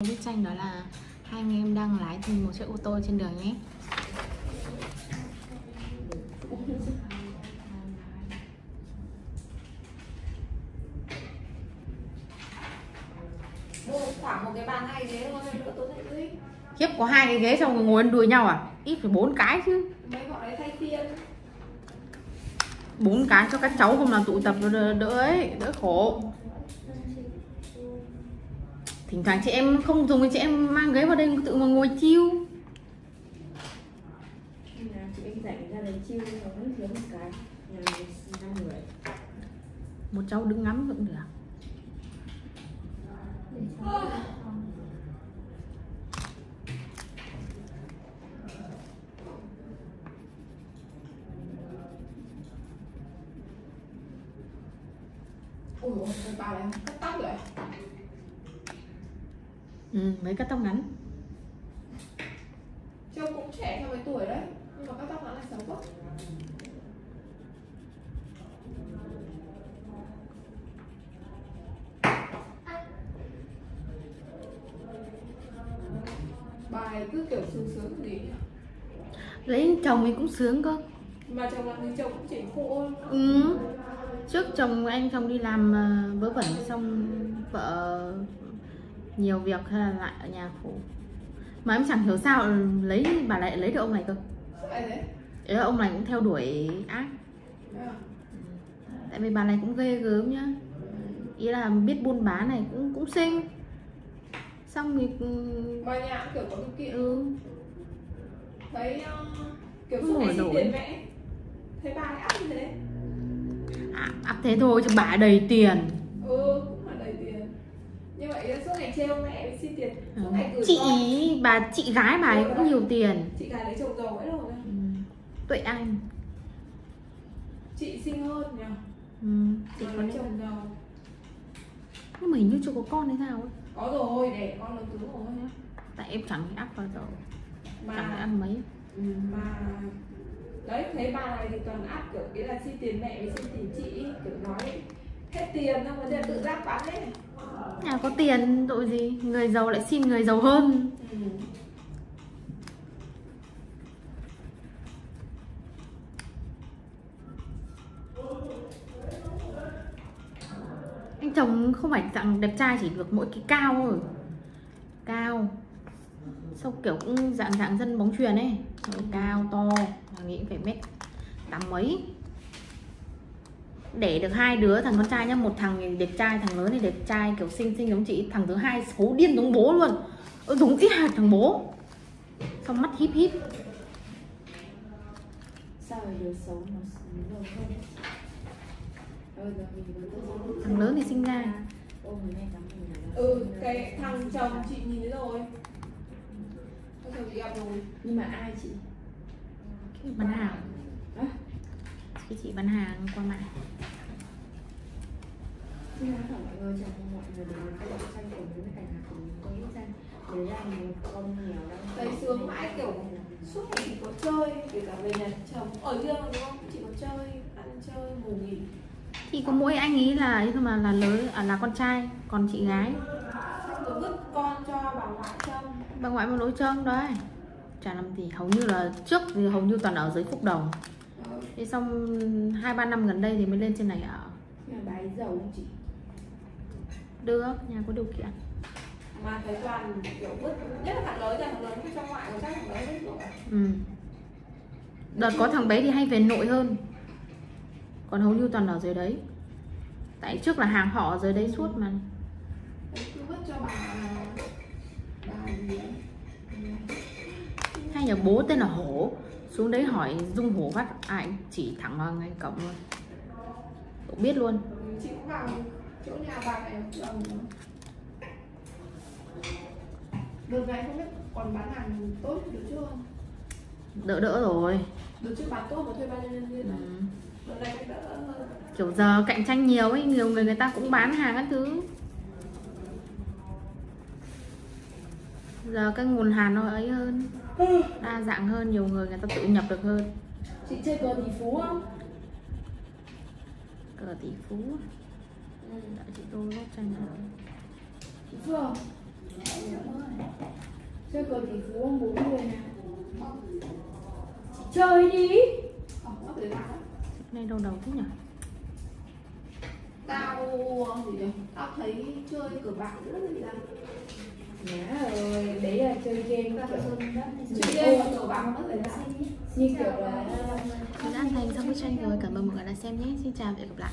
Bức tranh đó là hai anh em đang lái thì một chiếc ô tô trên đường nhé. Mua khoảng một cái bàn hai ghế thôi, đỡ tốn lại đi. Khiếp, có hai cái ghế xong rồi ngồi ăn đùi nhau à? Ít phải 4 cái chứ. Mấy bọn đấy thay phiên. 4 cái cho các cháu hôm nào tụ tập đỡ ấy, đỡ khổ. Thỉnh thoảng chị em không dùng thì chị em mang ghế vào đây tự mà ngồi chill. Chị em rảnh ra đấy chill, nó vẫn thiếu một cái. Nhà này 5 người. Một cháu đứng ngắm vẫn được. Ui ôi, bà này cắt tóc rồi. Mấy cắt tóc ngắn. Trông cũng trẻ theo mấy tuổi đấy, nhưng mà cắt tóc ngắn là xấu quá. Bài cứ kiểu sướng sướng gì nhỉ? Lấy chồng thì cũng sướng cơ. Mà chồng làm gì chồng cũng chỉ khô. Trước chồng đi làm vớ vẩn xong vợ nhiều việc hay là lại ở nhà phụ. Mà em chẳng hiểu sao bà lại lấy được ông này cơ. Sao lại thế? Đấy là ông này cũng theo đuổi ác. Tại vì bà này cũng ghê gớm nhá. Ý là biết buôn bán này cũng xinh. Xong thì Bà nhà cũng kiểu có điều kiện. Thấy kiểu suốt ngày xin tiền mẹ. Thấy bà ấy áp như thế. áp thế thôi chứ bà đầy tiền. Cũng là đầy tiền. Nhưng mà ý là suốt ngày trêu mẹ xin tiền. Suốt ngày gửi Chị gái bà ấy cũng nhiều tiền. Chị gái lấy chồng giàu vậy rồi. Tuệ Anh. Chị xinh hơn nhỉ? Chị mà có lấy chồng giàu. Nhưng mà hình như chưa có con hay sao ấy. Có rồi, đẻ con lớn thứ rồi nhá. Tại em chẳng áp bao giờ. Mà chẳng phải ăn mấy. Mà đấy, thấy bà này thì toàn áp kiểu ý là xin tiền mẹ với xin tiền chị, kiểu nói hết tiền xong rồi tự giác bán đấy. Nhà có tiền tội gì, người giàu lại xin người giàu hơn. Anh chồng không phải dạng đẹp trai, chỉ được mỗi cái cao thôi. Cao. Xong kiểu cũng dạng dân bóng chuyền ấy. Cao to, nghĩ phải mét 8 mấy. Để được 2 đứa thằng con trai nhá, một thằng thì đẹp trai, thằng lớn thì đẹp trai kiểu xinh giống chị, thằng thứ hai xấu điên giống bố luôn. Giống ít hạt thằng bố. Xong mắt híp híp. Sao rồi đứa xấu nó nhiều hơn? Thằng lớn thì sinh ra. Cái thằng chồng chị nhìn thấy rồi. Thằng chồng chị gặp rồi. Nhưng mà ai chị? Cái bán hàng. Chị bán hàng qua mạng. Nhưng mà mọi người chẳng mọi người đều có bức tranh của mấy cảnh nào cùng có bức tranh để ra nhiều con nhiều đâu. Thấy sướng mãi kiểu suốt ngày chỉ có chơi, kể cả về nhà chồng ở riêng đúng không? Chị có chơi, ăn chơi, ngủ nghỉ. Thì có mỗi anh ý là ấy thôi mà, là lớn là con trai, còn chị gái Xong rồi vứt con cho bà ngoại trông. bà ngoại mà lối trông đấy. Chả làm gì, hầu như là trước thì hầu như toàn ở dưới Phúc Đồng. Thế xong 2-3 năm gần đây thì mới lên trên này ở. Nhưng mà bà ấy giàu không chị? Được, nhà có điều kiện. Mà thấy toàn kiểu vứt, nhất là thằng lớn vứt cho ngoại của chắc thằng lớn vứt rồi. Đợt có thằng bé thì hay về nội hơn. Còn hầu như toàn ở dưới đấy. Tại trước là hàng họ ở dưới đấy suốt mà. Cứ vứt cho bà gì đấy. Hay nhà bố tên là Hổ. Xuống đấy hỏi Dung Hổ phát ai chỉ thẳng vào ngay cổng luôn. Cậu biết luôn. Chị cũng vào chỗ nhà bà này gần. Đợt này không biết còn bán hàng tốt được chưa không? Đỡ rồi. Được chưa, bán tốt mà thuê bao nhiêu nhân viên này. Đợt này cũng đỡ hơn. Kiểu giờ cạnh tranh nhiều ấy, nhiều người ta cũng bán hàng các thứ. Giờ cái nguồn hàng nó ấy hơn, đa dạng hơn, nhiều người ta tự nhập được hơn. Chị chơi cờ tỷ phú không? Cờ tỷ phú. Đợi chị tô góc tranh nào. Chưa. Chơi cờ tỷ phú ông 40 nè. Chơi đi. Có tuổi bạn đó. Này đâu đầu thế nhỉ? Tao gì nhỉ? Tao thấy chơi cờ bạc rất là gì Má ơi, đấy là chơi game kiểu chơi game cờ bạc mất rồi đó. như kiểu là Đã thành xong bức tranh rồi, cảm ơn mọi người đã xem nhé. Xin chào và hẹn gặp lại.